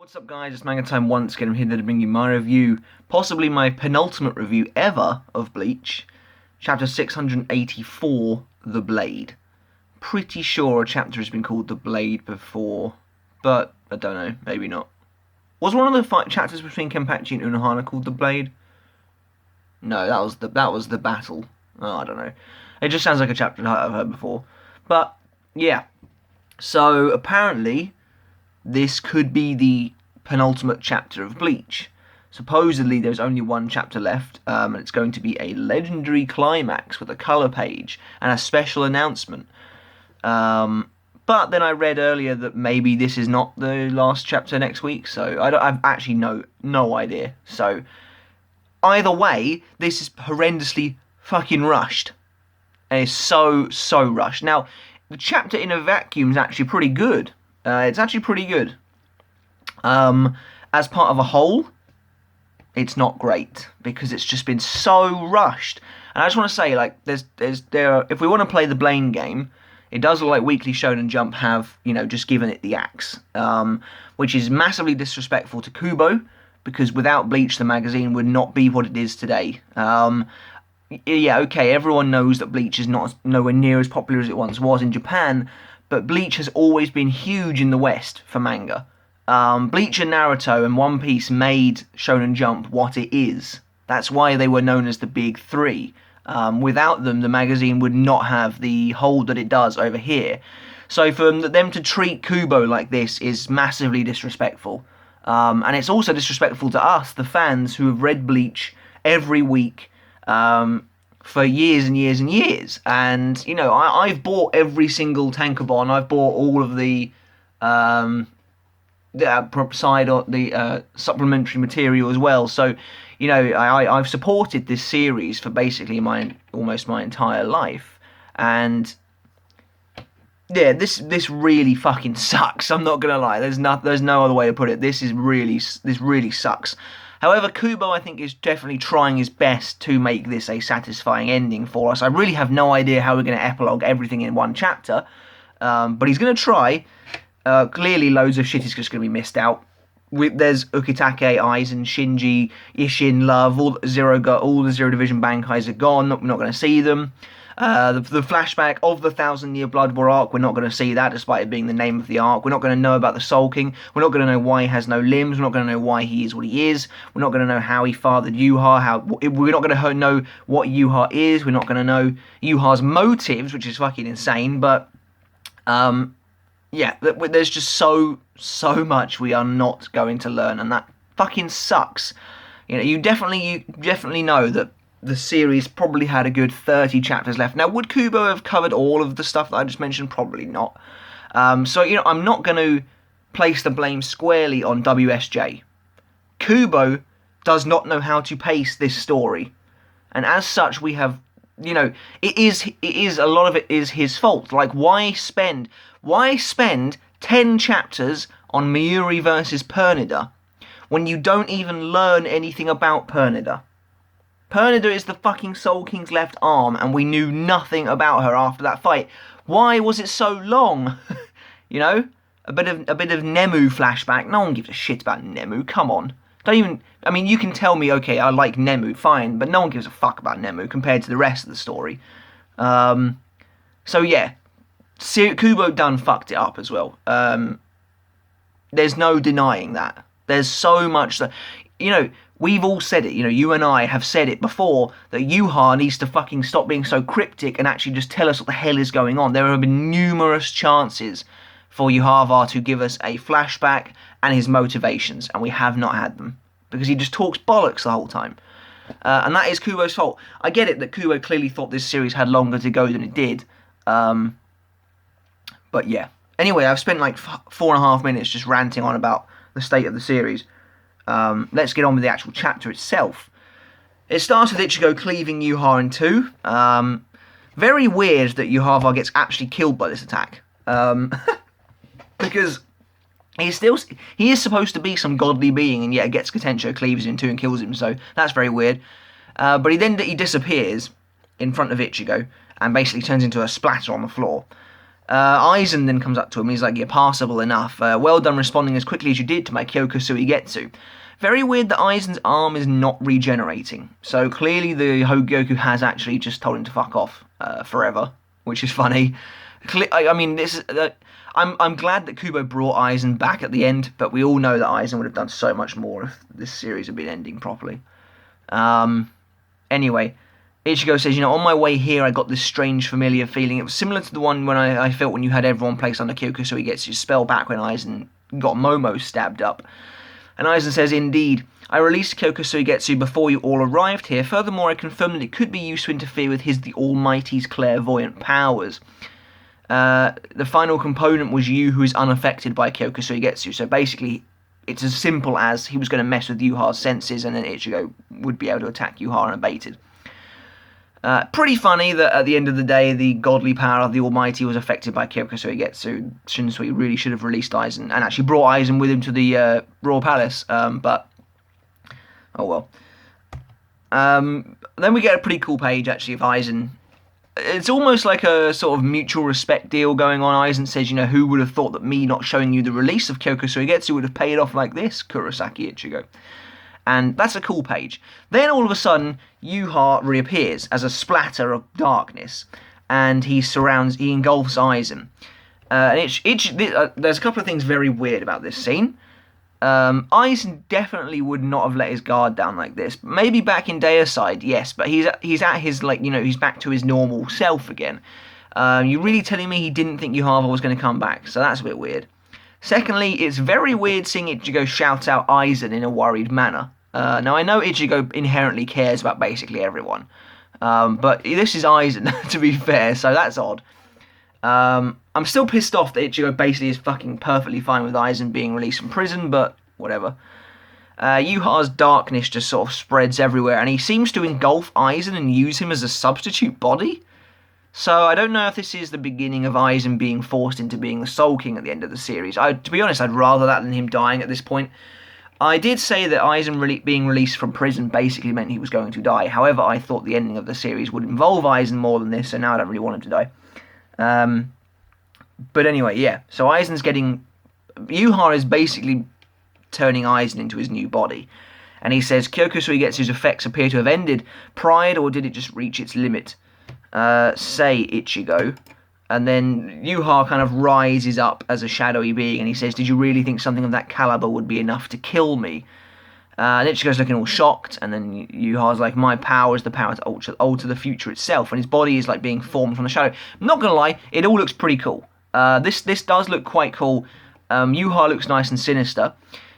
What's up guys, it's Manga Time once again. I'm here to bring you my review, possibly my penultimate review ever of Bleach. Chapter 684, The Blade. Pretty sure a chapter has been called The Blade before, but I don't know, maybe not. Was one of the chapters between Kenpachi and Unohana called The Blade? No, that was the battle. Oh, I don't know. It just sounds like a chapter I've heard before. But, yeah. So, apparently, this could be the penultimate chapter of Bleach. Supposedly there's only one chapter left, and it's going to be a legendary climax with a colour page and a special announcement. But then I read earlier that maybe this is not the last chapter next week, so I've actually no idea. So either way, this is horrendously fucking rushed. And it's so rushed. Now, the chapter in a vacuum is actually pretty good. It's actually pretty good. As part of a whole, it's not great because it's just been so rushed. And I just want to say, like, if we want to play the blame game, it does look like Weekly Shonen Jump have, just given it the axe, which is massively disrespectful to Kubo, because without Bleach, the magazine would not be what it is today. Yeah, okay, everyone knows that Bleach is nowhere near as popular as it once was in Japan, but Bleach has always been huge in the West for manga. Bleach and Naruto and One Piece made Shonen Jump what it is. That's why they were known as the Big Three. Without them, the magazine would not have the hold that it does over here. So for them to treat Kubo like this is massively disrespectful. And it's also disrespectful to us, the fans, who have read Bleach every week for years and years and years. And, I've bought every single tankobon. I've bought all of the supplementary material as well. So, I've supported this series for basically almost my entire life. And yeah, this really fucking sucks. I'm not gonna lie. There's no other way to put it. This really sucks. However, Kubo, I think, is definitely trying his best to make this a satisfying ending for us. I really have no idea how we're going to epilogue everything in one chapter, but he's going to try. Clearly, loads of shit is just going to be missed out. There's Ukitake, Aizen, Shinji, Ishin, Love, all the Zero Division Bankais are gone. We're not going to see them. The flashback of the 1,000-Year Blood War arc, we're not going to see that, despite it being the name of the arc. We're not going to know about the Soul King. We're not going to know why he has no limbs. We're not going to know why he is what he is. We're not going to know how he fathered Yhwach. We're not going to know what Yhwach is. We're not going to know Yhwach's motives, which is fucking insane. But yeah, there's just so much we are not going to learn, and that fucking sucks. You definitely know that the series probably had a good 30 chapters left. Now, would Kubo have covered all of the stuff that I just mentioned? Probably not. So, I'm not going to place the blame squarely on WSJ. Kubo does not know how to pace this story. And as such, we have, it is a lot of it is his fault. Like, why spend 10 chapters on Miuri versus Pernida when you don't even learn anything about Pernida? Pernida is the fucking Soul King's left arm, and we knew nothing about her after that fight. Why was it so long? A bit of Nemu flashback. No one gives a shit about Nemu. Come on. You can tell me, okay, I like Nemu, fine, but no one gives a fuck about Nemu compared to the rest of the story. So yeah, Kubo done fucked it up as well. There's no denying that. There's so much that, we've all said it, you and I have said it before, that Yhwach needs to fucking stop being so cryptic and actually just tell us what the hell is going on. There have been numerous chances for Yhwach to give us a flashback and his motivations, and we have not had them, because he just talks bollocks the whole time. And that is Kubo's fault. I get it that Kubo clearly thought this series had longer to go than it did. But yeah. Anyway, I've spent like 4.5 minutes just ranting on about the state of the series. Let's get on with the actual chapter itself. It starts with Ichigo cleaving Yhwach in two. Very weird that Yhwach gets actually killed by this attack. Because he is supposed to be some godly being, and yet Getsuga Tenshou cleaves him in two and kills him, so that's very weird. But he disappears in front of Ichigo, and basically turns into a splatter on the floor. Aizen then comes up to him. He's like, "You're passable enough. Well done responding as quickly as you did to my Kyokusui Getsu." Very weird that Aizen's arm is not regenerating. So clearly the Hogyoku has actually just told him to fuck off forever, which is funny. I mean, this is. I'm glad that Kubo brought Aizen back at the end, but we all know that Aizen would have done so much more if this series had been ending properly. Anyway, Ichigo says, on my way here I got this strange familiar feeling. It was similar to the one when I felt when you had everyone placed under Kyokusui Getsu spell back when Aizen got Momo stabbed up. And Aizen says, indeed, I released Kyokusui Getsu before you all arrived here. Furthermore, I confirmed that it could be used to interfere with the Almighty's clairvoyant powers. The final component was you, who is unaffected by Kyokusui Getsu. So basically, it's as simple as he was going to mess with Yhwach's senses, and then Ichigo would be able to attack Yhwach unabated. Pretty funny that at the end of the day, the godly power of the Almighty was affected by Kyokusui Getsu. Shinsui really should have released Aizen, and actually brought Aizen with him to the Royal Palace, but oh well. Then we get a pretty cool page, actually, of Aizen. It's almost like a sort of mutual respect deal going on. Aizen says, who would have thought that me not showing you the release of Kyokusui Getsu would have paid off like this, Kurosaki Ichigo. And that's a cool page. Then all of a sudden, Yhwach reappears as a splatter of darkness, and he engulfs Aizen. There's a couple of things very weird about this scene. Aizen definitely would not have let his guard down like this. Maybe back in Deicide, yes, but he's at his, he's back to his normal self again. You really telling me he didn't think Yhwach was going to come back? So that's a bit weird. Secondly, it's very weird seeing Ichigo shout out Aizen in a worried manner. Now, I know Ichigo inherently cares about basically everyone, but this is Aizen, to be fair, so that's odd. I'm still pissed off that Ichigo basically is fucking perfectly fine with Aizen being released from prison, but whatever. Yhwach's darkness just sort of spreads everywhere, and he seems to engulf Aizen and use him as a substitute body. So I don't know if this is the beginning of Aizen being forced into being the Soul King at the end of the series. To be honest, I'd rather that than him dying at this point. I did say that Aizen being released from prison basically meant he was going to die. However, I thought the ending of the series would involve Aizen more than this, so now I don't really want him to die. But anyway, yeah. So Aizen's Yhwach is basically turning Aizen into his new body. And he says, Kyokusui Getsu's effects appear to have ended. Pride, or did it just reach its limit? Say, Ichigo. And then Yhwach kind of rises up as a shadowy being, and he says, did you really think something of that caliber would be enough to kill me? And Ichigo's looking all shocked, and then Yhwach's like, my power is the power to alter the future itself, and his body is like being formed from the shadow. I'm not gonna lie, it all looks pretty cool. This does look quite cool. Yhwach looks nice and sinister.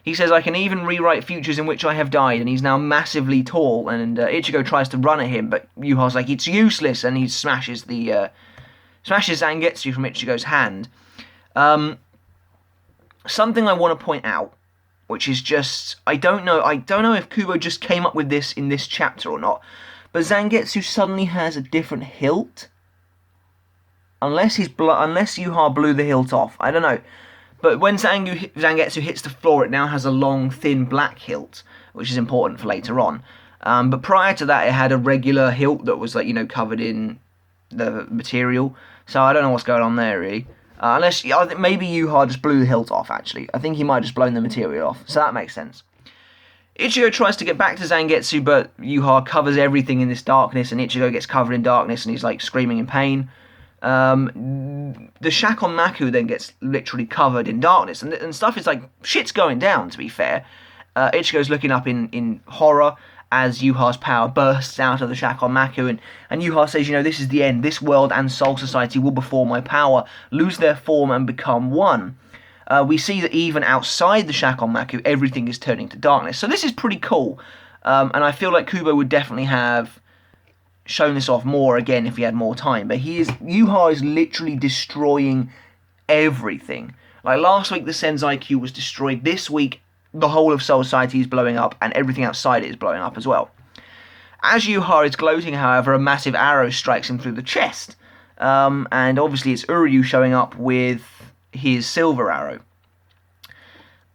He says, I can even rewrite futures in which I have died, and he's now massively tall, and Ichigo tries to run at him, but Yhwach's like, it's useless, and he smashes Zangetsu from Ichigo's hand. Something I want to point out, which is just, I don't know if Kubo just came up with this in this chapter or not, but Zangetsu suddenly has a different hilt. Unless Yhwach blew the hilt off, I don't know. But when Zangetsu hits the floor, it now has a long, thin black hilt, which is important for later on. But prior to that, it had a regular hilt that was covered in the material. So I don't know what's going on there, really. I think maybe Yhwach just blew the hilt off, actually. I think he might have just blown the material off, so that makes sense. Ichigo tries to get back to Zangetsu, but Yhwach covers everything in this darkness, and Ichigo gets covered in darkness, and he's, screaming in pain. The Shakon Maku then gets literally covered in darkness, and stuff is shit's going down, to be fair. Ichigo's looking up in horror, as Yhwach's power bursts out of the Shakon Maku, and Yhwach says, this is the end. This world and Soul Society will, before my power, lose their form and become one. We see that even outside the Shakon Maku, everything is turning to darkness. So this is pretty cool, and I feel like Kubo would definitely have shown this off more again if he had more time. But Yhwach is literally destroying everything. Last week, the Senzai Q was destroyed. This week, the whole of Soul Society is blowing up, and everything outside it is blowing up as well. As Yhwach is gloating, however, a massive arrow strikes him through the chest, and obviously it's Uryu showing up with his silver arrow.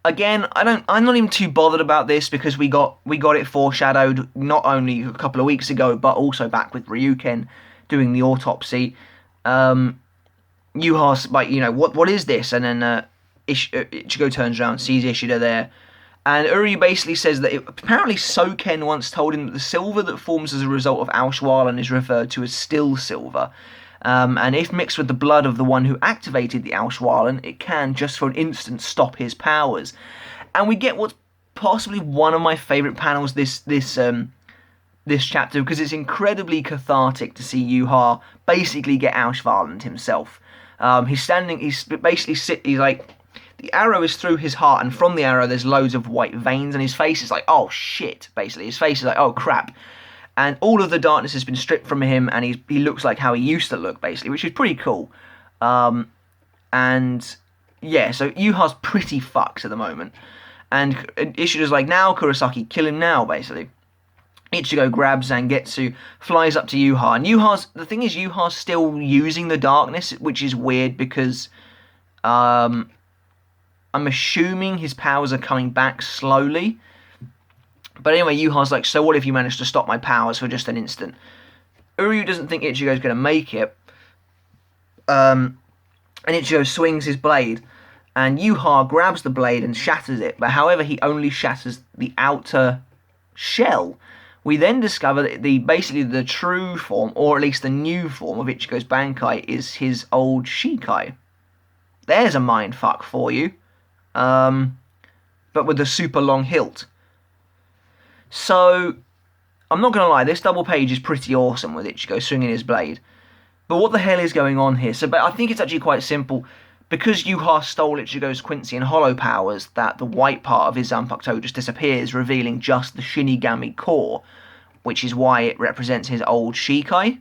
Again, I'm not even too bothered about this, because we got it foreshadowed not only a couple of weeks ago, but also back with Ryuken doing the autopsy. Yhwach's like, what is this? And then Ichigo turns around, sees Ishida there, and Uryu basically says that apparently Soken once told him that the silver that forms as a result of Auschwallen is referred to as still silver. And if mixed with the blood of the one who activated the Auschwallen, it can, just for an instant, stop his powers. And we get what's possibly one of my favourite panels this chapter, because it's incredibly cathartic to see Yhwach basically get Auschwallen himself. He's like, the arrow is through his heart, and from the arrow there's loads of white veins, and his face is like, oh shit, basically. His face is like, oh crap. And all of the darkness has been stripped from him, and he looks like how he used to look, basically, which is pretty cool. And yeah, so Yhwach's pretty fucked at the moment. And Ishida's like, now, Kurosaki, kill him now, basically. Ichigo grabs Zangetsu, flies up to Yhwach, and Yhwach's still using the darkness, which is weird because I'm assuming his powers are coming back slowly. But anyway, Yhwach's like, so what if you manage to stop my powers for just an instant? Uryu doesn't think Ichigo's going to make it, and Ichigo swings his blade, and Yhwach grabs the blade and shatters it, but however he only shatters the outer shell. We then discover that basically the true form, or at least the new form of Ichigo's Bankai, is his old Shikai. There's a mindfuck for you. But with a super long hilt. So, I'm not going to lie, this double page is pretty awesome with Ichigo swinging his blade. But what the hell is going on here? But I think it's actually quite simple. Because Yhwach stole Ichigo's Quincy and Hollow powers, that the white part of his Zanpakuto just disappears, revealing just the Shinigami core, which is why it represents his old Shikai.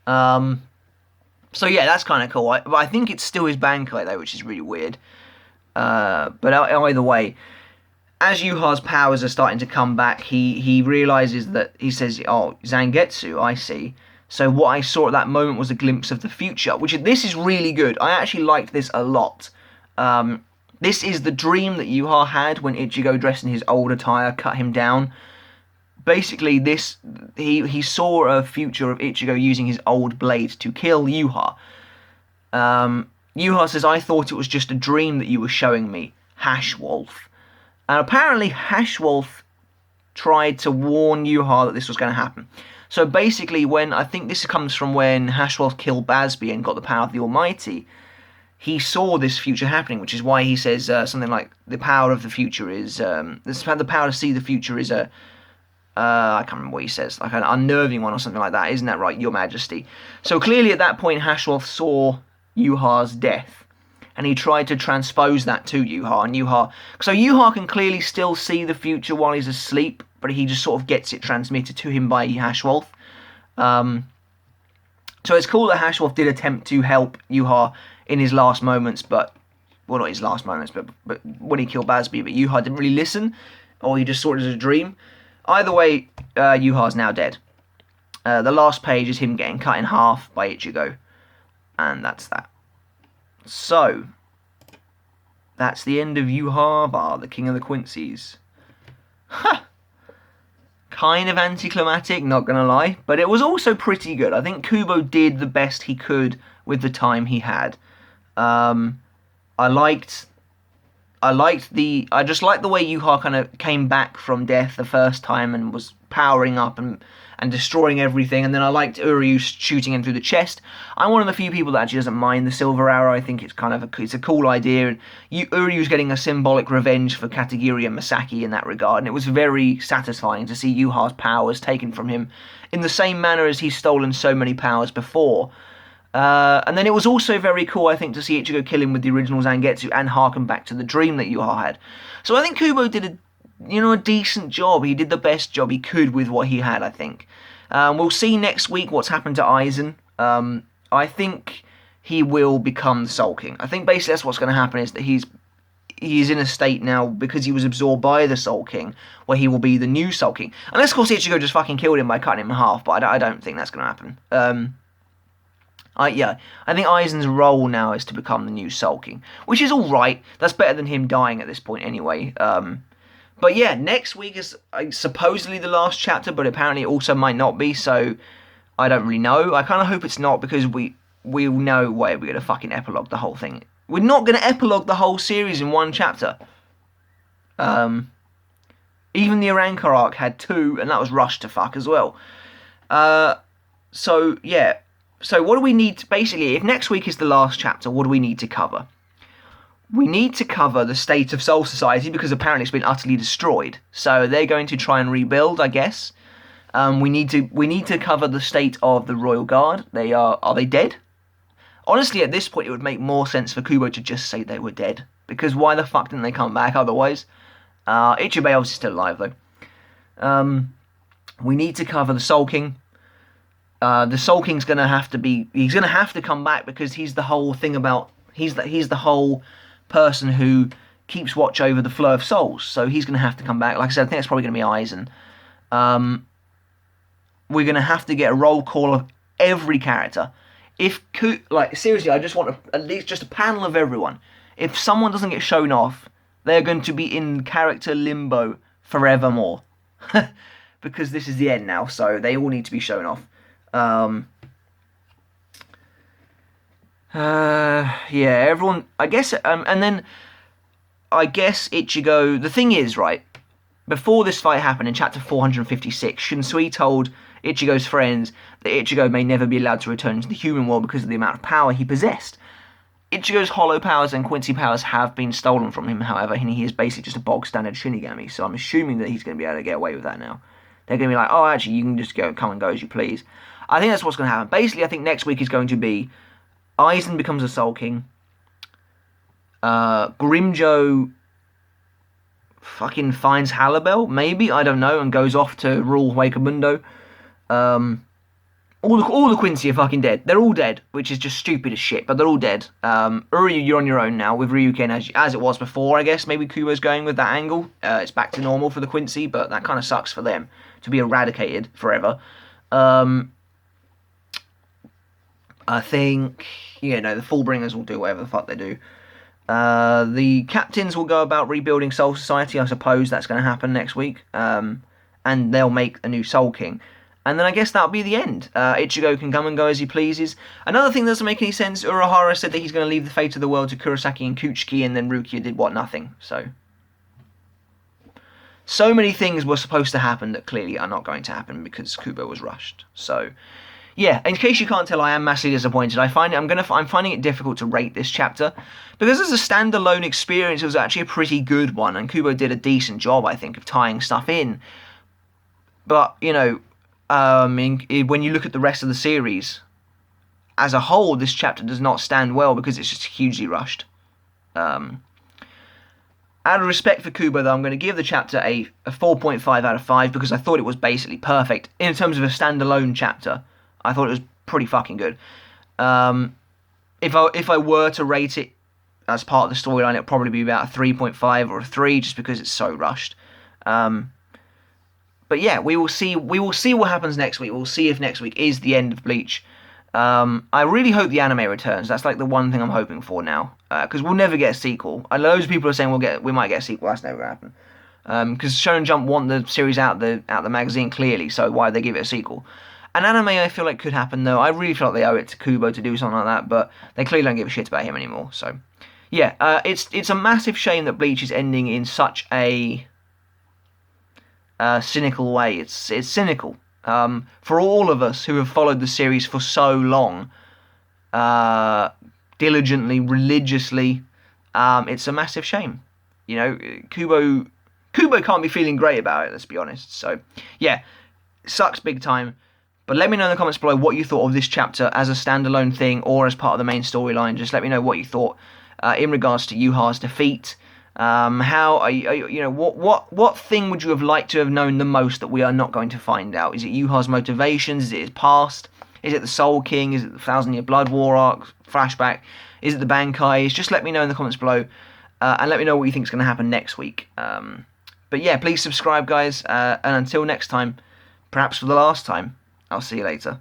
So yeah, that's kind of cool. But I think it's still his Bankai though, which is really weird. But either way, as Yhwach's powers are starting to come back, he realizes that, he says, oh, Zangetsu, I see. So what I saw at that moment was a glimpse of the future, this is really good. I actually liked this a lot. This is the dream that Yhwach had when Ichigo, dressed in his old attire, cut him down. Basically, he saw a future of Ichigo using his old blade to kill Yhwach. Yhwach says, I thought it was just a dream that you were showing me, Hashwolf. And apparently Hashwolf tried to warn Yhwach that this was going to happen. So basically, I think this comes from when Hashwolf killed Basby and got the power of the Almighty, he saw this future happening, which is why he says something like, the power of the future is, the power to see the future is a, I can't remember what he says, like an unnerving one or something like that. Isn't that right, Your Majesty? So clearly at that point, Hashwolf saw Yhwach's death, and he tried to transpose that to Yhwach, so Yhwach can clearly still see the future while he's asleep, but he just sort of gets it transmitted to him by Hashwolf. So it's cool that Hashwolf did attempt to help Yhwach in his last moments, but not his last moments, but when he killed Basby, but Yhwach didn't really listen, or he just saw it as a dream. Either way, Yhwach's now dead. The last page is him getting cut in half by Ichigo, and that's that. So, that's the end of Yhwach, the King of the Quincies. Ha! Kind of anticlimactic, not gonna lie, but it was also pretty good. I think Kubo did the best he could with the time he had. I just liked the way Yhwach kind of came back from death the first time and was powering up and destroying everything, and then I liked Uryu shooting him through the chest. I'm one of the few people that actually doesn't mind the silver arrow. I think it's kind of it's a cool idea, and Uryu's getting a symbolic revenge for Katagiri and Masaki in that regard, and it was very satisfying to see Yhwach's powers taken from him in the same manner as he's stolen so many powers before. And then it was also very cool, I think, to see Ichigo kill him with the original Zangetsu and harken back to the dream that Yhwach had. So I think Kubo did a decent job. He did the best job he could with what he had, I think. We'll see next week what's happened to Aizen. I think he will become the Soul King. I think basically that's what's going to happen, is that he's in a state now, because he was absorbed by the Soul King, where he will be the new Soul King. Unless, of course, Ichigo just fucking killed him by cutting him in half, but I don't think that's going to happen. I think Aizen's role now is to become the new Soul King, which is alright. That's better than him dying at this point anyway. But yeah, next week is supposedly the last chapter, but apparently it also might not be, so I don't really know. I kind of hope it's not, because we we no way we're going to fucking epilogue the whole thing. We're not going to epilogue the whole series in one chapter. Even the Aranka arc had 2, and that was rushed to fuck as well. So, yeah. So what do we need to, basically, if next week is the last chapter, what do we need to cover? We need to cover the state of Soul Society, because apparently it's been utterly destroyed. So they're going to try and rebuild, I guess. We need to cover the state of the Royal Guard. Are they dead? Honestly, at this point, it would make more sense for Kubo to just say they were dead, because why the fuck didn't they come back otherwise? Ichigo obviously still alive though. We need to cover the Soul King. The Soul King's gonna have to come back, because he's the whole thing about he's the whole person who keeps watch over the flow of souls. So he's gonna have to come back. Like I said, I think it's probably gonna be Aizen. We're gonna have to get a roll call of every character. Seriously, I just want at least just a panel of everyone. If someone doesn't get shown off, they're going to be in character limbo forevermore. Because this is the end now, so they all need to be shown off. Yeah, everyone, I guess, and then, I guess Ichigo, the thing is, right, before this fight happened in chapter 456, Shinsui told Ichigo's friends that Ichigo may never be allowed to return to the human world because of the amount of power he possessed. Ichigo's hollow powers and Quincy powers have been stolen from him, however, and he is basically just a bog-standard Shinigami, so I'm assuming that he's going to be able to get away with that now. They're going to be like, oh, actually, you can just come and go as you please. I think that's what's going to happen. Basically, I think next week is going to be Aizen becomes a Soul King. Grimjo fucking finds Halibel, maybe, I don't know, and goes off to rule Huecamundo. All the Quincy are fucking dead. They're all dead, which is just stupid as shit, but they're all dead. Uryu, you're on your own now with Ryuken as it was before, I guess. Maybe Kubo's going with that angle. It's back to normal for the Quincy, but that kind of sucks for them to be eradicated forever. I think, the Fullbringers will do whatever the fuck they do. The captains will go about rebuilding Soul Society. I suppose that's going to happen next week. And they'll make a new Soul King. And then I guess that'll be the end. Ichigo can come and go as he pleases. Another thing that doesn't make any sense, Urahara said that he's going to leave the fate of the world to Kurosaki and Kuchiki, and then Rukia did what? Nothing. So many things were supposed to happen that clearly are not going to happen because Kubo was rushed. So, yeah, in case you can't tell, I am massively disappointed. I'm finding it difficult to rate this chapter, because as a standalone experience, it was actually a pretty good one, and Kubo did a decent job, I think, of tying stuff in. But, when you look at the rest of the series, as a whole, this chapter does not stand well because it's just hugely rushed. Out of respect for Kubo, though, I'm going to give the chapter a 4.5 out of 5 because I thought it was basically perfect. In terms of a standalone chapter, I thought it was pretty fucking good. If I were to rate it as part of the storyline, it'd probably be about a 3.5 or a 3 just because it's so rushed. But yeah, we will see what happens next week. We'll see if next week is the end of Bleach. I really hope the anime returns. That's like the one thing I'm hoping for now, because we'll never get a sequel. Loads of people are saying we might get a sequel. That's never going to happen. Because Shonen Jump want the series out the magazine clearly, so why would they give it a sequel? An anime I feel like could happen though. I really feel like they owe it to Kubo to do something like that, but they clearly don't give a shit about him anymore. So yeah, it's a massive shame that Bleach is ending in such a cynical way. It's cynical. For all of us who have followed the series for so long, diligently, religiously, it's a massive shame. Kubo can't be feeling great about it, let's be honest. So, yeah, it sucks big time. But let me know in the comments below what you thought of this chapter as a standalone thing or as part of the main storyline. Just let me know what you thought in regards to Yhwach's defeat. What thing would you have liked to have known the most that we are not going to find out? Is it Yhwach's motivations? Is it his past? Is it the Soul King? Is it the 1,000-year Blood War arc flashback? Is it the Bankais? Just let me know in the comments below, and let me know what you think is going to happen next week. But yeah, please subscribe, guys, and until next time, perhaps for the last time, I'll see you later.